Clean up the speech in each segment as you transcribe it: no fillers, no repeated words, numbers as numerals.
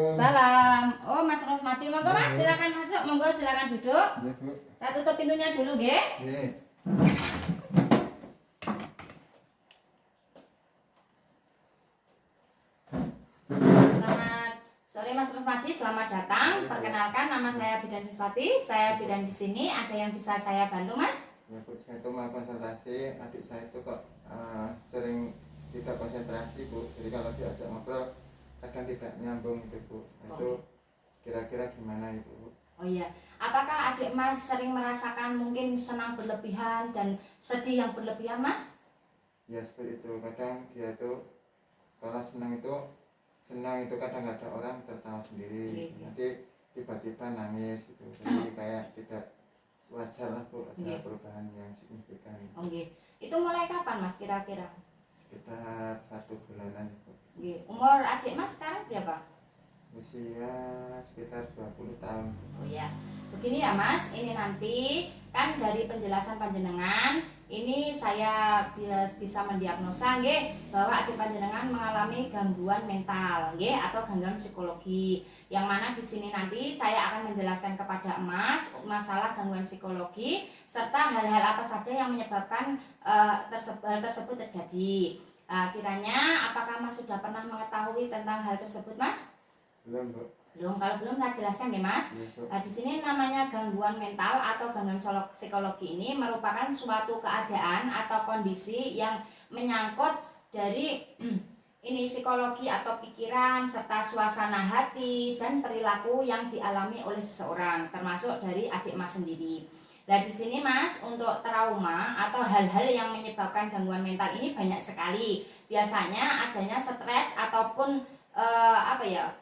Salam. Oh, Mas Rosmati, monggo Ya, Mas, Bu. silakan masuk, monggo silakan duduk. Ya, Bu. Saya tutup pintunya dulu, nggih. Ya. Selamat sore Mas Rosmati, selamat datang. Ya, Bu. Perkenalkan, nama saya Bidan Siswati. Saya bidan di sini. Ada yang bisa saya bantu, Mas? Ya, Bu, saya itu mau konsultasi. Adik saya itu kok sering tidak konsentrasi, Bu. Jadi kalau diajak ngobrol kadang tidak nyambung gitu, Bu. Itu kira-kira gimana itu, Bu? Oh iya, apakah adik Mas sering merasakan mungkin senang berlebihan dan sedih yang berlebihan, Mas? Ya seperti itu. Kadang dia itu kalau senang itu kadang ada orang tertawa sendiri. Iya. Nanti tiba-tiba nangis gitu. Jadi kayak tidak wajar lah, Bu, ada Iya. perubahan yang signifikan. Oh, nggih. Itu mulai kapan, Mas, kira-kira? Sekitar 1 bulanan, Bu. Nggih. Umur adik Mas sekarang berapa? Usia sekitar 20 tahun. Oh ya, begini ya Mas, ini nanti kan dari penjelasan panjenengan ini saya bisa mendiagnosa nggih bahwa adik panjenengan mengalami gangguan mental nggih atau gangguan psikologi. Yang mana di sini nanti saya akan menjelaskan kepada Mas masalah gangguan psikologi serta hal-hal apa saja yang menyebabkan hal tersebut terjadi. Kiranya apakah Mas sudah pernah mengetahui tentang hal tersebut, Mas? Belum, Bu. Belum, kalau belum saya jelaskan ya Mas. Ya, Bu. Di sini namanya gangguan mental atau gangguan psikologi ini merupakan suatu keadaan atau kondisi yang menyangkut dari ini psikologi atau pikiran serta suasana hati dan perilaku yang dialami oleh seseorang, termasuk dari adik Mas sendiri. Nah di sini Mas, untuk trauma atau hal-hal yang menyebabkan gangguan mental ini banyak sekali. Biasanya adanya stres ataupun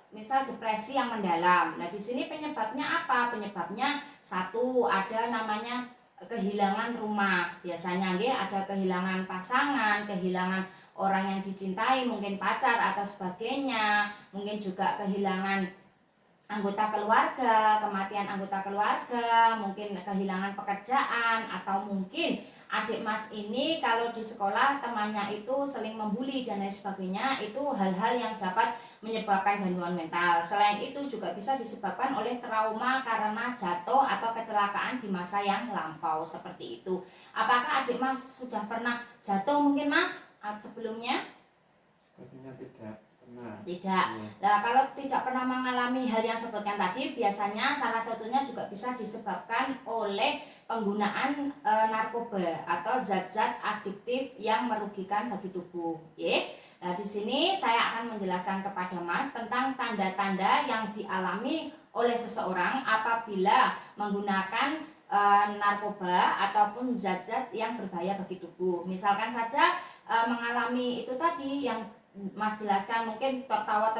misal depresi yang mendalam. Nah, di sini penyebabnya apa? Penyebabnya satu, ada namanya kehilangan rumah. Biasanya nggih ada kehilangan pasangan, kehilangan orang yang dicintai, mungkin pacar atau sebagainya. Mungkin juga kehilangan anggota keluarga, kematian anggota keluarga, mungkin kehilangan pekerjaan, atau mungkin adik Mas ini kalau di sekolah temannya itu seling membuli dan lain sebagainya. Itu hal-hal yang dapat menyebabkan gangguan mental. Selain itu juga bisa disebabkan oleh trauma karena jatuh atau kecelakaan di masa yang lampau seperti itu. Apakah adik Mas sudah pernah jatuh mungkin Mas sebelumnya? Sepertinya tidak pernah. Tidak. Nah, kalau tidak pernah mengalami hal yang sebutkan tadi, biasanya salah satunya juga bisa disebabkan oleh penggunaan narkoba atau zat-zat adiktif yang merugikan bagi tubuh. Nah, di sini saya akan menjelaskan kepada Mas tentang tanda-tanda yang dialami oleh seseorang apabila menggunakan narkoba ataupun zat-zat yang berbahaya bagi tubuh. Misalkan saja mengalami itu tadi yang Mas jelaskan, mungkin tertawa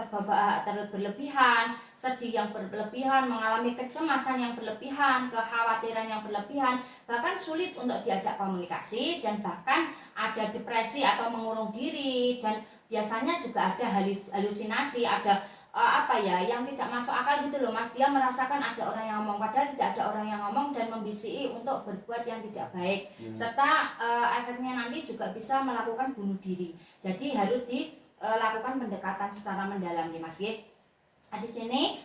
berlebihan, sedih yang berlebihan, mengalami kecemasan yang berlebihan, kekhawatiran yang berlebihan, bahkan sulit untuk diajak komunikasi, dan bahkan ada depresi atau mengurung diri, dan biasanya juga ada halusinasi, ada yang tidak masuk akal gitu loh Mas. Dia merasakan ada orang yang ngomong padahal tidak ada orang yang ngomong, dan membisiki untuk berbuat yang tidak baik. Serta efeknya nanti juga bisa melakukan bunuh diri. Jadi harus lakukan pendekatan secara mendalam nih Mas. Di sini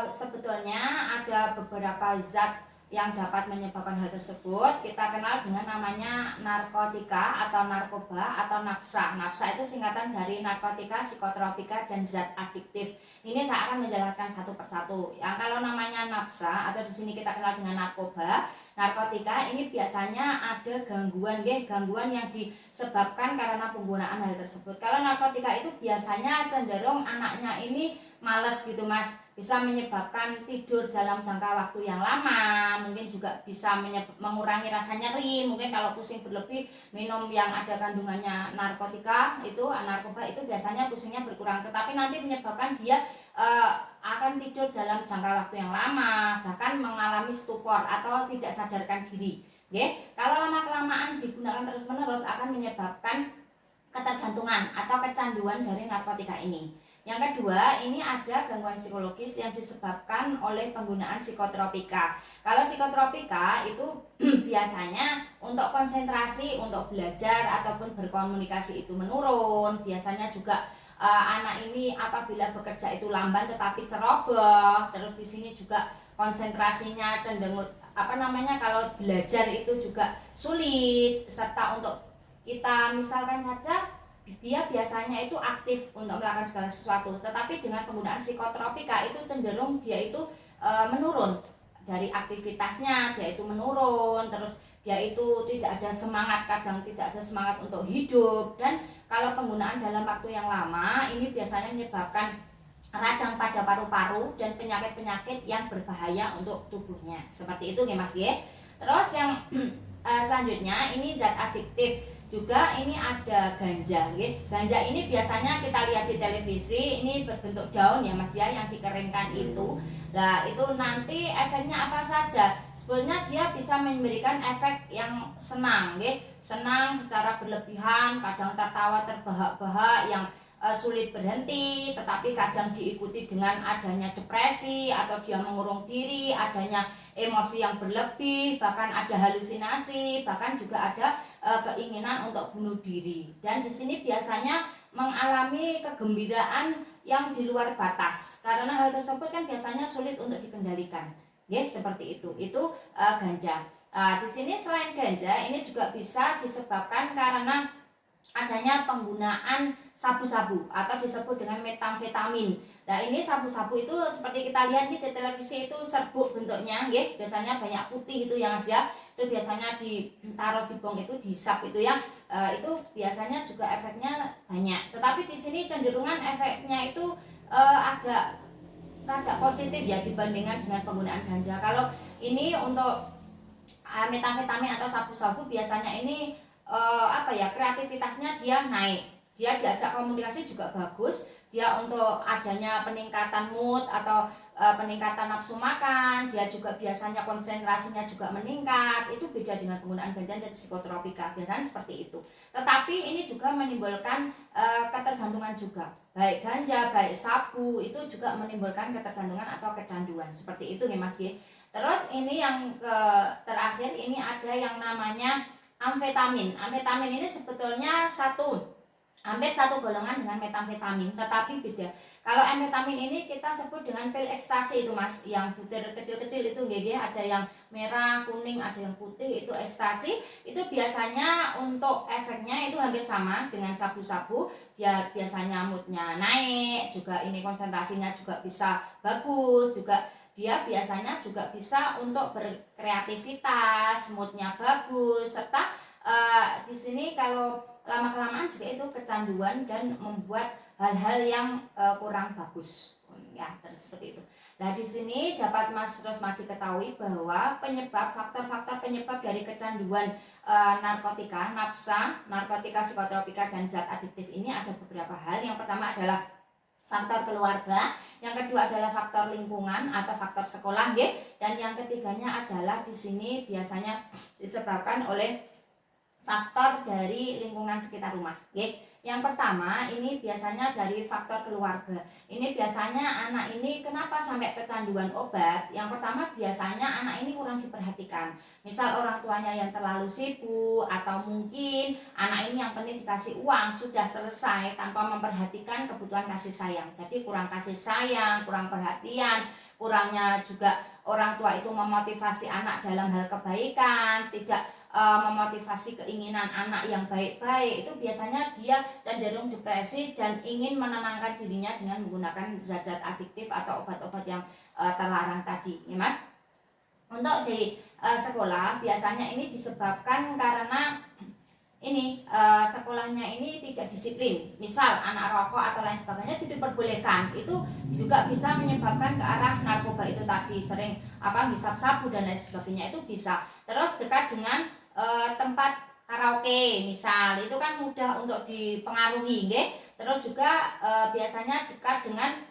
sebetulnya ada beberapa zat yang dapat menyebabkan hal tersebut. Kita kenal dengan namanya narkotika atau narkoba atau napsa. Napsa itu singkatan dari narkotika, psikotropika, dan zat adiktif. Ini saya akan menjelaskan satu persatu. Yang kalau namanya napsa atau di sini kita kenal dengan narkoba, narkotika ini biasanya ada gangguan yang disebabkan karena penggunaan hal tersebut. Kalau narkotika itu biasanya cenderung anaknya ini males gitu Mas, bisa menyebabkan tidur dalam jangka waktu yang lama, mungkin juga bisa mengurangi rasa nyeri. Mungkin kalau pusing berlebih minum yang ada kandungannya narkoba itu biasanya pusingnya berkurang, tetapi nanti menyebabkan dia akan tidur dalam jangka waktu yang lama, bahkan mengalami stupor atau tidak sadarkan diri. Kalau lama-kelamaan digunakan terus-menerus akan menyebabkan ketergantungan atau kecanduan dari narkotika ini. Yang kedua, ini ada gangguan psikologis yang disebabkan oleh penggunaan psikotropika. Kalau psikotropika itu biasanya untuk konsentrasi, untuk belajar ataupun berkomunikasi itu menurun. Biasanya juga anak ini apabila bekerja itu lamban tetapi ceroboh, terus di sini juga konsentrasinya cenderung kalau belajar itu juga sulit, serta untuk kita misalkan saja dia biasanya itu aktif untuk melakukan segala sesuatu, tetapi dengan penggunaan psikotropika itu cenderung dia itu menurun dari aktivitasnya, dia itu menurun, terus dia itu tidak ada semangat, kadang tidak ada semangat untuk hidup. Dan kalau penggunaan dalam waktu yang lama ini biasanya menyebabkan radang pada paru-paru dan penyakit-penyakit yang berbahaya untuk tubuhnya. Seperti itu ya Mas ya. Terus yang selanjutnya ini zat adiktif juga, ini ada ganja gitu. Ganja ini biasanya kita lihat di televisi, ini berbentuk daun ya Mas ya, yang dikeringkan itu. Nah itu nanti efeknya apa saja? Sebenarnya dia bisa memberikan efek yang senang gitu. Senang secara berlebihan, kadang tertawa terbahak-bahak yang sulit berhenti, tetapi kadang diikuti dengan adanya depresi atau dia mengurung diri, adanya emosi yang berlebih, bahkan ada halusinasi, bahkan juga ada keinginan untuk bunuh diri. Dan di sini biasanya mengalami kegembiraan yang di luar batas, karena hal tersebut kan biasanya sulit untuk dikendalikan. Ya, seperti itu. Itu ganja. Di sini selain ganja, ini juga bisa disebabkan karena adanya penggunaan sabu-sabu atau disebut dengan metamfetamin. Nah ini sabu-sabu itu seperti kita lihat di televisi itu serbuk bentuknya, ya. Biasanya banyak putih itu yang Mas ya. Itu biasanya ditaruh di bong itu dihisap itu ya. Itu biasanya juga efeknya banyak. Tetapi di sini cenderungan efeknya itu agak positif ya dibandingkan dengan penggunaan ganja. Kalau ini untuk metamfetamin atau sabu-sabu biasanya ini kreativitasnya dia naik, dia diajak komunikasi juga bagus, dia untuk adanya peningkatan mood atau peningkatan nafsu makan, dia juga biasanya konsentrasinya juga meningkat. Itu beda dengan penggunaan ganja dan psikotropika, biasanya seperti itu. Tetapi ini juga menimbulkan ketergantungan juga, baik ganja baik sabu itu juga menimbulkan ketergantungan atau kecanduan, seperti itu nih Mas G. Terus ini yang terakhir, ini ada yang namanya amfetamin. Amfetamin ini sebetulnya hampir satu golongan dengan metamfetamin, tetapi beda. Kalau amfetamin ini kita sebut dengan pil ekstasi itu Mas, yang butir kecil-kecil itu GG, ada yang merah, kuning, ada yang putih, itu ekstasi. Itu biasanya untuk efeknya itu hampir sama dengan sabu-sabu. Dia biasanya moodnya naik, juga ini konsentrasinya juga bisa bagus, juga dia biasanya juga bisa untuk berkreativitas, moodnya bagus, serta di sini kalau lama-kelamaan juga itu kecanduan dan membuat hal-hal yang kurang bagus ya, seperti itu. Nah di sini dapat Mas Rosmadi ketahui bahwa faktor-faktor penyebab dari kecanduan narkotika, nafsa, narkotika, psikotropika dan zat adiktif ini ada beberapa hal. Yang pertama adalah faktor keluarga, yang kedua adalah faktor lingkungan atau faktor sekolah, dan yang ketiganya adalah di sini biasanya disebabkan oleh faktor dari lingkungan sekitar rumah. Yang pertama ini biasanya dari faktor keluarga. Ini biasanya anak ini kenapa sampai kecanduan obat? Yang pertama biasanya anak ini kurang diperhatikan. Misal orang tuanya yang terlalu sibuk, atau mungkin anak ini yang penting dikasih uang sudah selesai tanpa memperhatikan kebutuhan kasih sayang. Jadi kurang kasih sayang, kurang perhatian, kurangnya juga orang tua itu memotivasi anak dalam hal kebaikan, tidak memotivasi keinginan anak yang baik-baik, itu biasanya dia cenderung depresi dan ingin menenangkan dirinya dengan menggunakan zat-zat adiktif atau obat-obat yang terlarang tadi, ya Mas. Untuk di sekolah biasanya ini disebabkan karena ini sekolahnya ini tidak disiplin. Misal anak rokok atau lain sebagainya tidak diperbolehkan, itu juga bisa menyebabkan ke arah narkoba itu tadi, sering hisap sabu dan lain sebagainya, itu bisa. Terus dekat dengan tempat karaoke misal, itu kan mudah untuk dipengaruhi, terus juga biasanya dekat dengan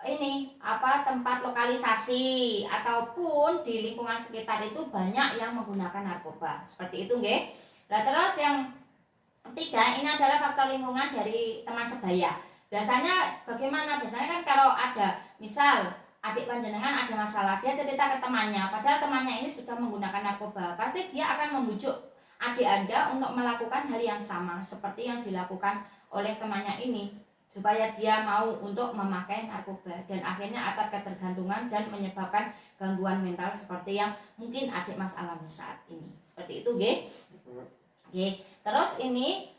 ini tempat lokalisasi ataupun di lingkungan sekitar itu banyak yang menggunakan narkoba, seperti itu, Nah terus yang ketiga ini adalah faktor lingkungan dari teman sebaya. Biasanya bagaimana? Biasanya kan kalau ada misal adik panjenengan ada masalah, dia cerita ke temannya, padahal temannya ini sudah menggunakan narkoba, pasti dia akan membujuk adik Anda untuk melakukan hal yang sama seperti yang dilakukan oleh temannya ini. supaya dia mau untuk memakai narkoba dan akhirnya akan ketergantungan dan menyebabkan gangguan mental seperti yang mungkin adik Mas alami saat ini. Seperti itu, nggih. Oke. Terus ini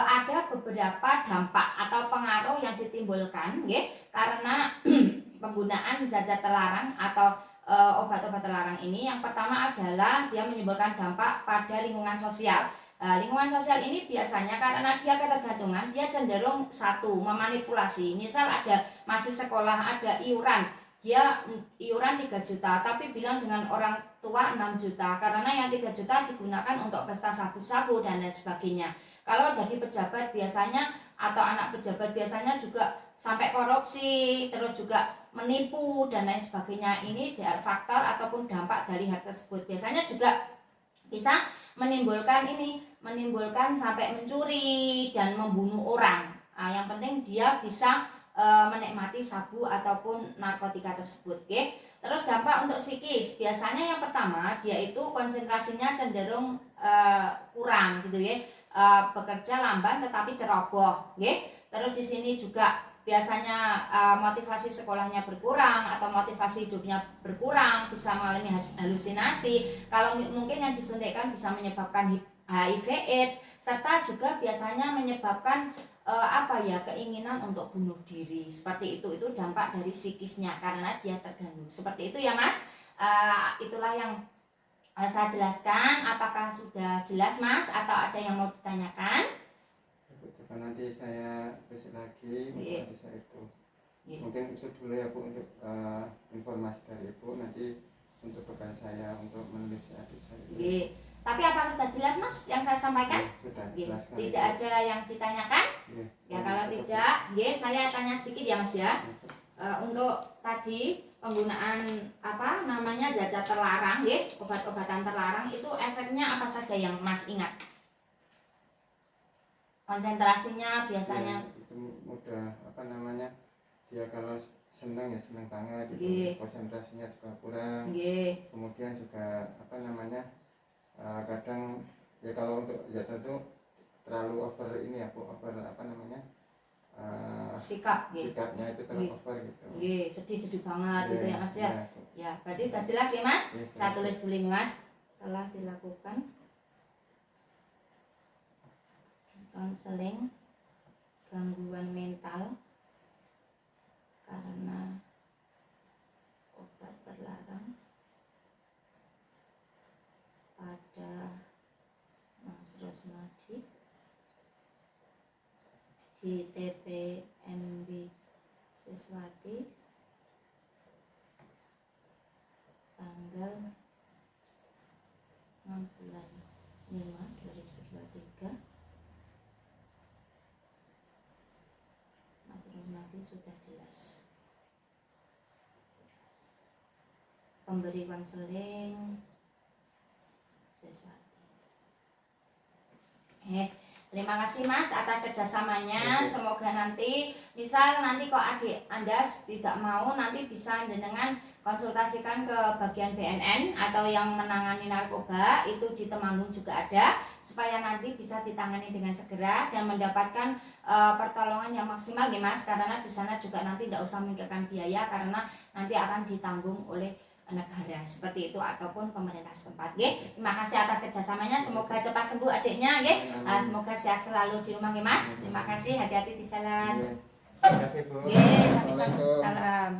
ada beberapa dampak atau pengaruh yang ditimbulkan, nggih, karena penggunaan zat-zat terlarang atau obat-obat terlarang ini. Yang pertama adalah dia menimbulkan dampak pada lingkungan sosial. Lingkungan sosial ini biasanya karena dia ketergantungan, dia cenderung satu memanipulasi. Misal ada masih sekolah, ada iuran, dia iuran 3 juta tapi bilang dengan orang tua 6 juta karena yang 3 juta digunakan untuk pesta sabu-sabu dan lain sebagainya. Kalau jadi pejabat biasanya atau anak pejabat biasanya juga sampai korupsi, terus juga menipu dan lain sebagainya. Ini faktor ataupun dampak dari hal tersebut. Biasanya juga bisa menimbulkan sampai mencuri dan membunuh orang. Yang penting dia bisa menikmati sabu ataupun narkotika tersebut, okay? Terus dampak untuk psikis, biasanya yang pertama dia itu konsentrasinya cenderung kurang gitu ya, bekerja lamban tetapi ceroboh, okay? Terus di sini juga biasanya motivasi sekolahnya berkurang atau motivasi hidupnya berkurang, bisa mengalami halusinasi. Kalau mungkin yang disuntikkan bisa menyebabkan HIV/AIDS, serta juga biasanya menyebabkan keinginan untuk bunuh diri. Seperti itu dampak dari psikisnya karena dia terganggu. Seperti itu ya Mas. Itulah yang saya jelaskan. Apakah sudah jelas Mas atau ada yang mau ditanyakan? Coba nanti saya riset lagi untuk adik saya itu. Mungkin itu dulu ya Bu untuk informasi dari Ibu. Nanti untuk bekal saya untuk menulis adik saya itu. Tapi apakah sudah jelas Mas yang saya sampaikan? Sudah jelas. Tidak ada yang ditanyakan? Ya kalau tidak, saya tanya sedikit ya Mas ya. Untuk tadi penggunaan zat-zat terlarang, obat-obatan terlarang itu efeknya apa saja yang Mas ingat? Konsentrasinya biasanya itu mudah dia kalau senang ya senang banget gitu. Konsentrasinya juga kurang. Kemudian juga kadang ya kalau untuk zat itu terlalu over ini ya Bu, sikapnya itu terlalu over gitu. Sedih banget gitu ya Mas ya. Ya, berarti sudah jelas ya Mas. Saya tulis dulu nih Mas. Telah dilakukan konseling gangguan mental karena obat terlarang pada Mas Rosmadi di TPMB Siswati tanggal 6 bulan 5 2023. Mas Rosmadi sudah jelas. Pemberi konseling Siswati. Terima kasih Mas atas kerjasamanya. Semoga nanti kok adik Anda tidak mau, nanti bisa dengan konsultasikan ke bagian BNN atau yang menangani narkoba itu di Temanggung juga ada, supaya nanti bisa ditangani dengan segera dan mendapatkan pertolongan yang maksimal ya Mas, karena di sana juga nanti tidak usah memikirkan biaya karena nanti akan ditanggung oleh negara seperti itu ataupun pemerintah setempat. Terima kasih atas kerjasamanya. Semoga cepat sembuh adiknya. Semoga sehat selalu di rumah Mas. Terima kasih, hati-hati di jalan. Terima kasih Bu. Sampai salam.